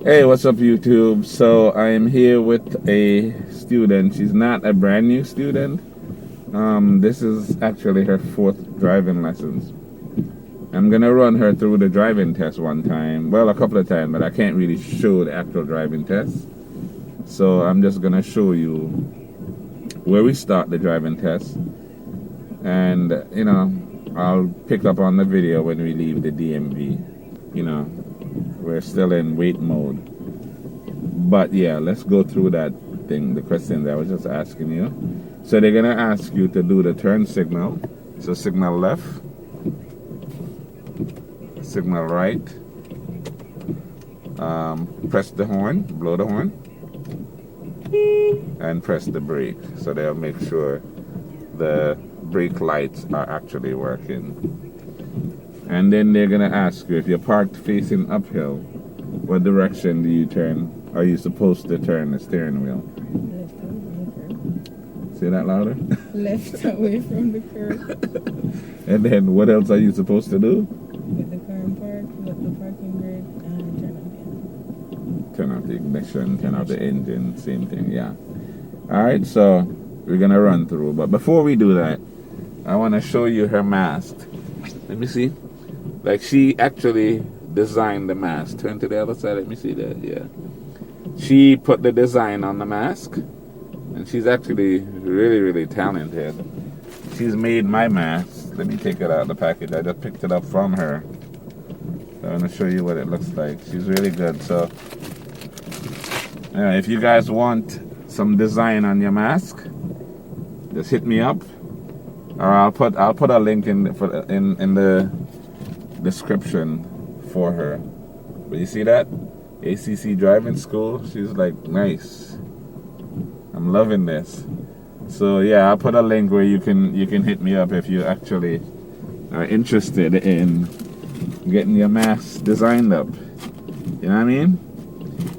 Hey, what's up, YouTube? So I am here with a student. She's not a brand new student. This is actually her fourth driving lessons. I'm gonna run her through the driving test one time. Well, a couple of times, but I can't really show the actual driving test. So I'm just gonna show you where we start the driving test, and I'll pick up on the video when we leave the DMV. You know, we're still in wait mode. But yeah, let's go through that thing, the question that I was just asking you. So they're gonna ask you to do the turn signal. So signal left, signal right, press the horn, blow the horn, and press the brake. So they'll make sure the brake lights are actually working. And then they're gonna ask you, if you're parked facing uphill, what direction do you turn? Are you supposed to turn the steering wheel? Left away from the curb. Say that louder. Left away from the curb. And then what else are you supposed to do? With the car in park, with the parking brake, and turn off the engine. Turn off the ignition, turn off the engine, same thing, yeah. Alright, so we're gonna run through. But before we do that, I wanna show you her mask. Let me see. Like, she actually designed the mask. Turn to the other side, let me see that, yeah. She put the design on the mask, and she's actually really, really talented. She's made my mask. Let me take it out of the package. I just picked it up from her. So I'm going to show you what it looks like. She's really good. So, if you guys want some design on your mask, just hit me up, or I'll put a link in the description for her. But you see that? ACC driving school. She's like, nice. I'm loving this. So yeah, I'll put a link where you can hit me up if you actually are interested in getting your mask designed up. You know what I mean?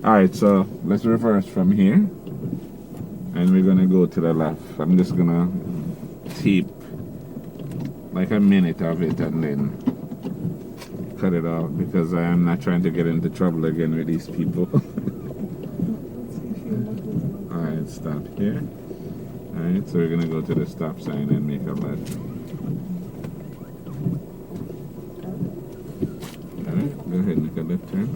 Alright, so let's reverse from here, and we're gonna go to the left. I'm just gonna tape like a minute of it and then cut it off, because I am not trying to get into trouble again with these people. Alright, stop here. Alright, so we're gonna go to the stop sign and make a left. Alright, go ahead and make a left turn.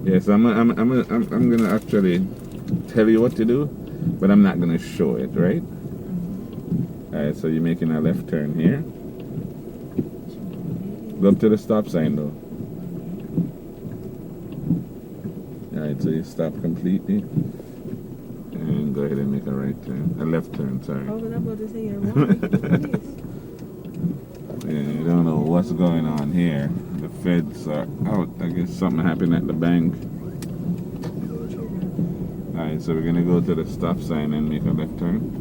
Yes, I'm gonna actually tell you what to do, but I'm not gonna show it, right? Alright, so you're making a left turn here. Go up to the stop sign though. Alright, so you stop completely. And go ahead and make a right turn. A left turn, sorry. I was about to say you're wrong. Yeah, you don't know what's going on here. The feds are out. I guess something happened at the bank. Alright, so we're gonna go to the stop sign and make a left turn.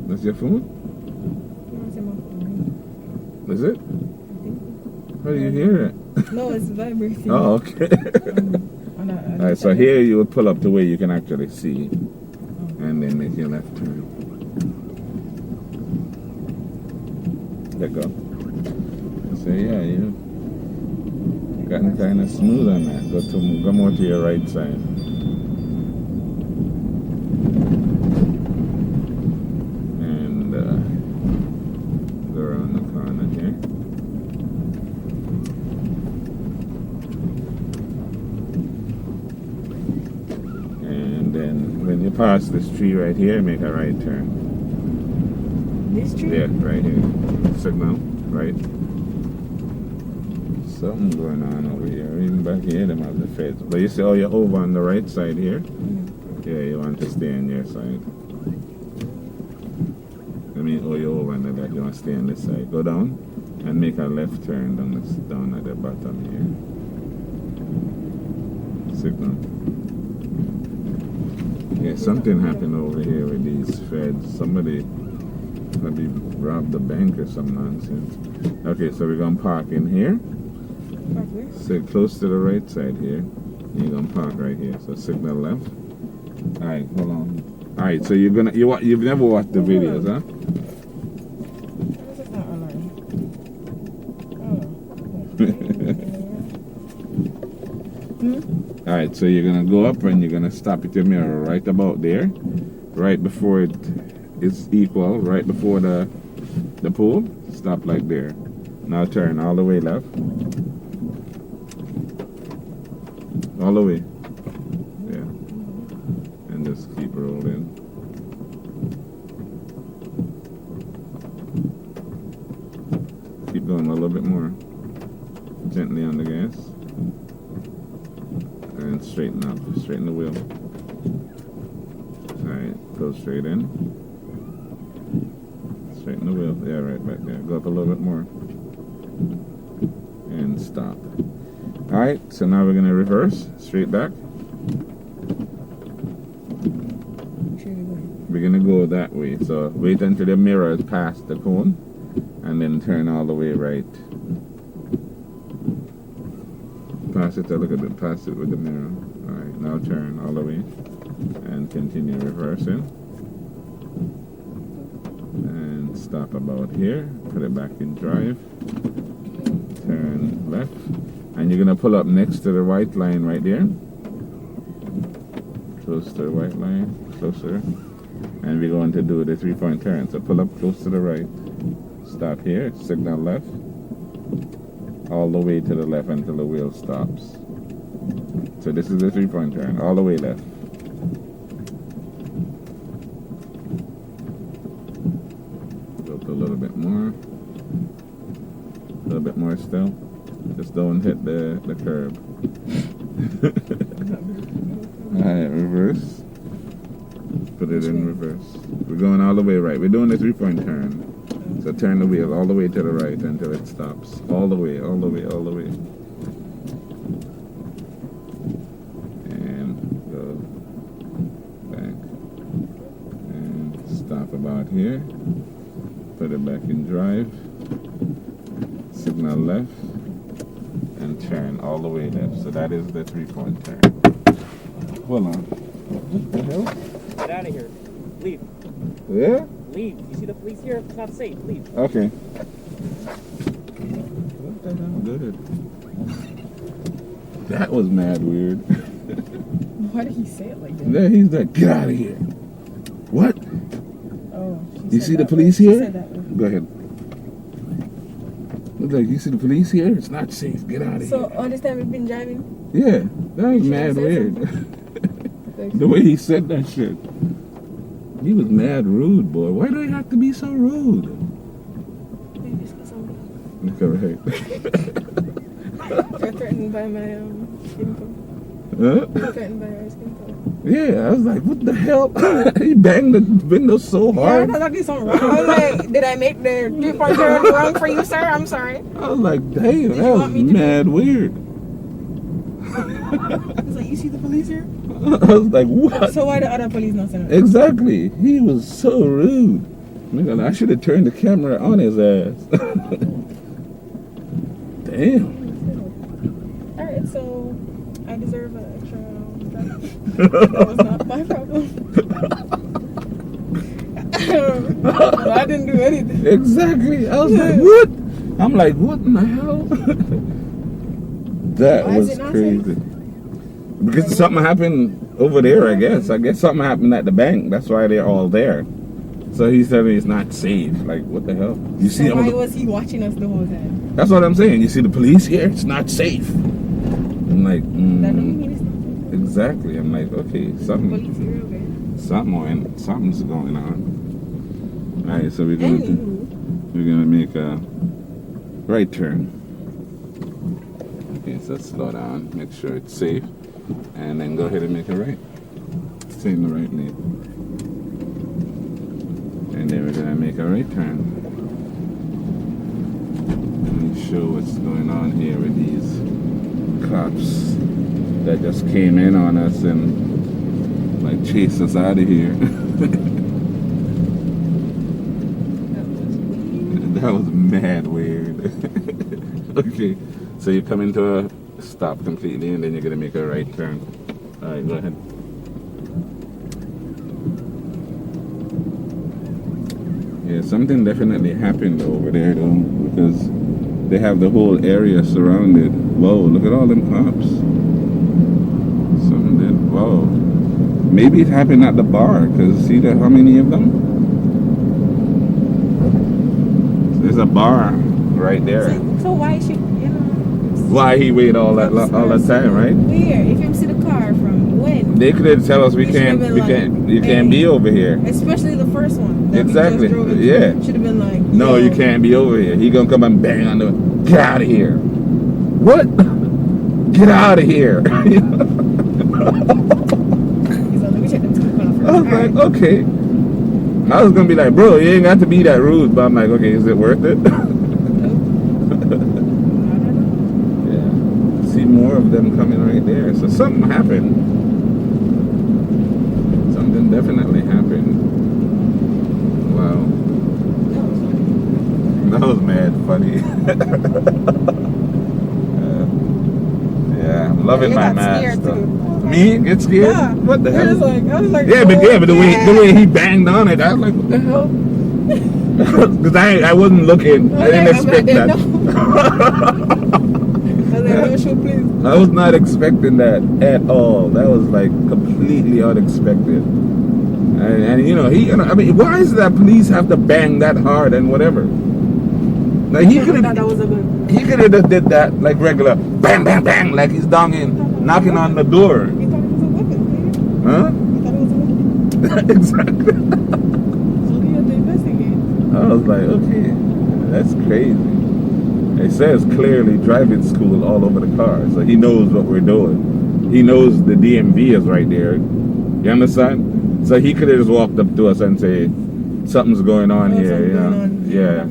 That's your phone? Is it? How do you hear it? No, it's vibrating. Oh, okay. Alright, so here you would pull up to where you can actually see, and then make your left turn. Let go. So yeah, you gotten kind of smooth on that. Go more to your right side. And go around the corner here. And then when you pass this tree right here, make a right turn. This tree? Yeah, right here. Signal, right? Something going on over here. Even back here, them have the feds. But you see, oh, you're over on the right side here. Yeah, you want to stay on your side. I mean, oh, you're over on the left. You want to stay on this side. Go down and make a left turn down at the bottom here. Signal. Yeah, something happened over here with these feds. Somebody maybe robbed the bank or some nonsense. Okay, so we're gonna park in here. Park where? So close to the right side here. You're gonna park right here. So signal left. Alright, hold on. Alright, so you've never watched the videos, huh? This is not online. Alright, so you're gonna go up and you're gonna stop at your mirror right about there. Right before it is equal, right before the pool. Stop like there. Now turn all the way left. All the way. Yeah. And just keep rolling. Keep going a little bit more. Gently on the gas. And straighten up. Straighten the wheel. Alright, go straight in. Straighten the wheel. Yeah, right back there. Go up a little bit more. And stop. Alright, so now we're going to reverse. Straight back. We're going to go that way. So wait until the mirror is past the cone. And then turn all the way right. Pass it a little bit past it with the mirror. Alright, now turn all the way. And continue reversing. And stop about here. Put it back in drive. Turn left. And you're going to pull up next to the white line right there. Close to the white line. Closer. And we're going to do the 3-point turn. So pull up close to the right. Stop here. Signal left. All the way to the left until the wheel stops. So this is the 3-point turn. All the way left. Go up a little bit more. A little bit more still. Just don't hit the curb. Alright, reverse. Put it in reverse. We're going all the way right. We're doing the 3-point turn. So turn the wheel all the way to the right until it stops. All the way, all the way, all the way. And go back. And stop about here. Put it back in drive. Signal left. And turn all the way left. So that is the 3-point turn. Hold on. What the hell? Get out of here. Leave. Yeah? Leave. You see the police here? It's not safe. Leave. Okay. What the hell? Good. That was mad weird. Why did he say it like that? Then he's like, get out of here. What? Oh. You see the police here? Go ahead. Look like, you see the police here? It's not safe. Get out of here. So all this time we've been driving? Yeah, that was mad weird. The way he said that shit. He was mad rude, boy. Why do they have to be so rude? Look at right. You're threatened by my skin tone. Huh? You're threatened by your skin tone. Yeah, I was like, what the hell? He banged the window so Yeah, I hard. thought I did something wrong. I was like, did I make the 3-point turn wrong for you, sir? I'm sorry. I was like, damn, that you was want me to mad weird. I was like, you see the police here? I was like, what? So why the other police not saying it? Exactly. He was so rude. Man, I should have turned the camera on his ass. Damn. Alright, so I deserve an extra stuff. That was not my problem. I didn't do anything. Exactly. I was like, what? I'm like, what in the hell? That Why is was it not crazy. Because something happened over there, I guess. I guess something happened at the bank. That's why they're all there. So he said it's not safe. Like, what the hell? You see So all why the- was he watching us the whole time? That's what I'm saying. You see the police here? It's not safe. I'm like, That don't mean it's not safe. exactly. I'm like, okay, Police something, here, okay. something's going on. All right, so we're gonna make a right turn. Okay, so slow down, make sure it's safe, and then go ahead and make a right. Stay in the right lane. And then we're gonna make a right turn. Let me show what's going on here with these cops that just came in on us and like chased us out of here. That was mad weird. Okay, so you come into stop completely, and then you're gonna make a right turn. All right, go ahead. Yeah, something definitely happened over there though, because they have the whole area surrounded. Whoa, look at all them cops. Something did. Whoa. Maybe it happened at the bar, because see how many of them? There's a bar right there. So why should Why he wait all that time, right? Where? If you see the car from when? They could have tell us you can't be over here. Especially the first one. That Exactly. We just drove into. Yeah. Should have been like. No, you can't be over here. He gonna come and bang on the. Get out of here. What? Get out of here. He's like, let me check the two. I was like, okay. I was gonna be like, bro, you ain't got to be that rude, but I'm like, okay, is it worth it? Yeah. See more of them coming right there. So something happened. Something definitely happened. Wow. That was mad funny. Yeah, I'm loving my mask. Me? Get scared? Yeah. What the hell? I was like, Yeah, but the way he banged on it, I was like, what the hell? Because I wasn't looking. I didn't expect that. I was not expecting that at all. That was like completely unexpected. And you know, I mean, why is it that police have to bang that hard and whatever? Like he could have did that like regular bang bang bang, like he's knocking on the door. You thought it was a weapon, Huh? You thought it was a weapon. Exactly. So you have to investigate. I was like, okay, that's crazy. It says clearly driving school all over the car, so he knows what we're doing. He knows the DMV is right there. You understand? So he could have just walked up to us and say, something's going on here, you know? Yeah,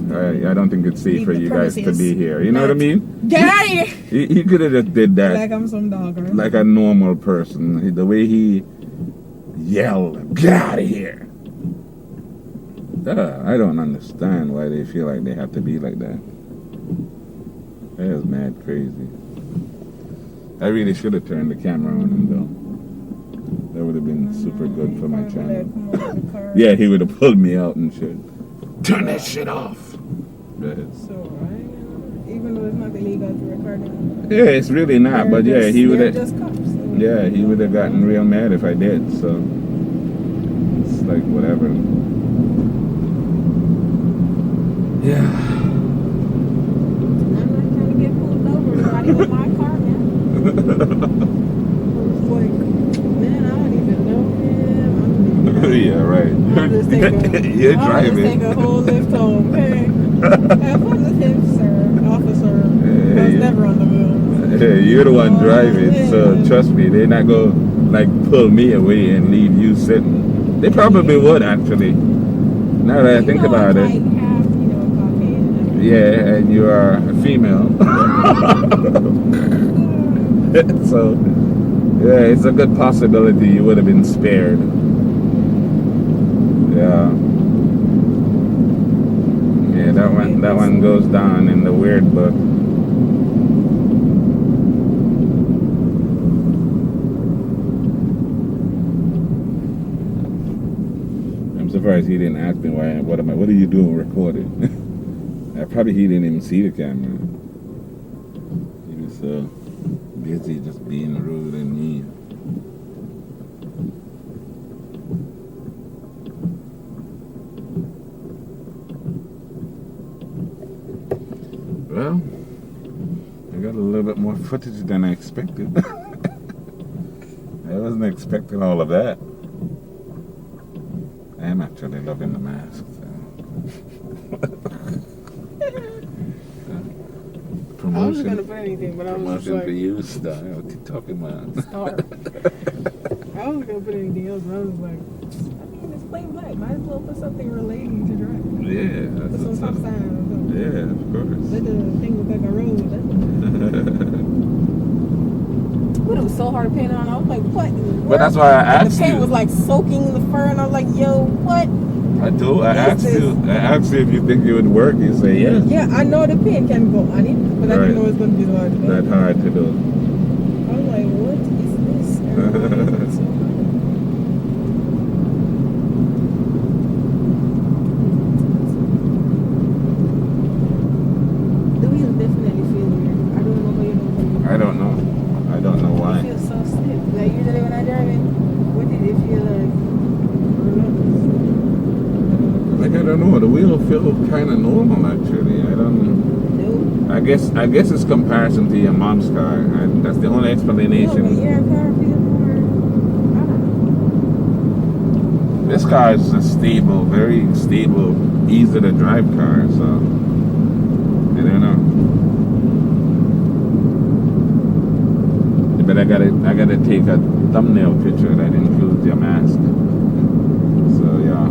I don't think it's safe for you guys to be here. You know what I mean? Get out of here! He could have just did that. Like I'm some dog, right? Like a normal person. The way he yelled, get out of here. I don't understand why they feel like they have to be like that. That is mad crazy. I really should have turned the camera on him though. That would have been super good for my channel. Yeah, he would have pulled me out and shit. Turn that shit off. So, even though it's not illegal to record it. Yeah, it's really not, but yeah, he would have. Just cops, so. Yeah, he would have gotten real mad if I did. So it's like whatever. Yeah. I'm not trying to get pulled over. Nobody with my car, man. Man, I don't even know him. Yeah, right. I'll just You're driving. I'll just take a whole lift home, okay? Have fun with him, sir. Officer. I was never on the move. Hey, you're the one driving, so trust me, they're not going to like pull me away and leave you sitting. They probably would actually. Now that I think about it. Yeah, and you are a female. So, yeah, it's a good possibility you would have been spared. Yeah. Yeah, that one goes down in the weird book. I'm surprised he didn't ask me what are you doing recording? Probably he didn't even see the camera. He was so busy just being rude and mean. Well, I got a little bit more footage than I expected. I wasn't expecting all of that. I am actually loving the mask. I wasn't gonna put anything, but I was just like, for you, stuff. What you talking about? I wasn't gonna put anything else, but I was like, I mean, it's plain black. Might as well put something relating to driving. Yeah, Put that's some what's stop up. sign or something. Yeah, of course. Let the thing look like a road. But it was so hard to paint on. I was like, what? But that's why I asked The paint you. was like soaking the fur, and I was like, yo, what? I do. I Yes, asked this- you. I asked you if you think it would work. You say yes. Yeah, I know the paint can go on it, but I Right. didn't know it's going to be hard to do. That hard to do. I was like, what is this? And why is it so hard? The wheel definitely feel weird. I don't know how you know. I don't know. I don't know It why. feels so stiff. Like usually when I drive it, what did it feel like? Like I don't know. The wheel feel kind of normal actually. I don't. No. I guess it's comparison to your mom's car. And that's the only No, but explanation. your car feels more. I don't know. This car is a stable, very stable, easy to drive car. So I don't know. But I gotta take a thumbnail picture that includes your mask. So yeah.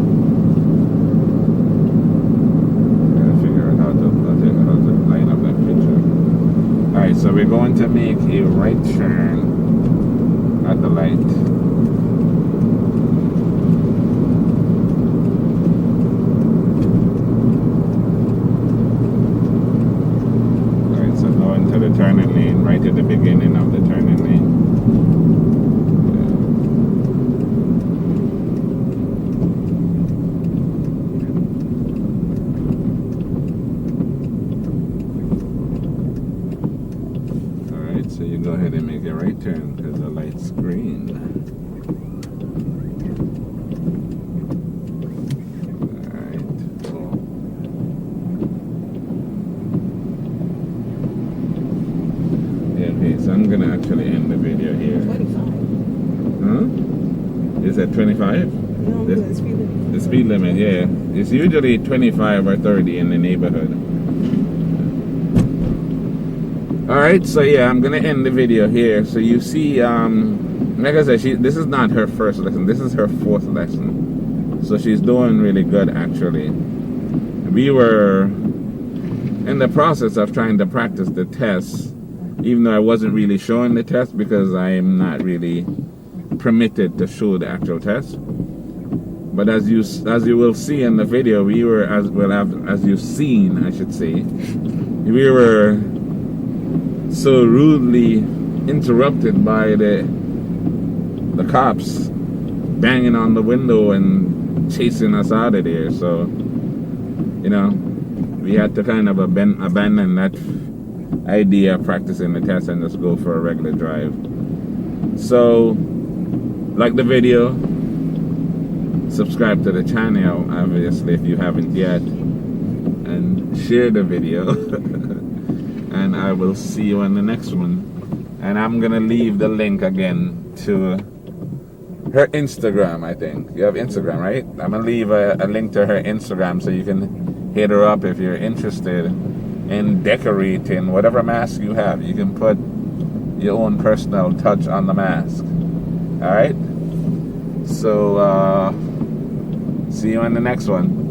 Gotta figure out how to line up that picture. Alright, so we're going to make a right turn at the light. The turning lane right at the beginning of the turning lane. Alright, so you go ahead and make a right turn because the light's green. Alright, cool. Okay, so I'm gonna actually end the video here. 25. Huh? Is that 25? No, The- the speed limit. The speed limit, yeah. It's usually 25 or 30 in the neighborhood. Alright, so yeah, I'm gonna end the video here. So you see, like I said, this is not her first lesson. This is her fourth lesson. So she's doing really good, actually. We were in the process of trying to practice the tests, even though I wasn't really showing the test because I'm not really permitted to show the actual test. But as you will see in the video, we were as you've seen, I should say, we were so rudely interrupted by the cops banging on the window and chasing us out of there. So, you know, we had to kind of abandon that idea of practicing the test and just go for a regular drive. So, like the video, subscribe to the channel, obviously, if you haven't yet, and share the video. And I will see you on the next one. And I'm gonna leave the link again to her Instagram, I think. You have Instagram, right? I'm gonna leave a link to her Instagram so you can hit her up if you're interested in decorating whatever mask you have. You can put your own personal touch on the mask. Alright? So, see you on the next one.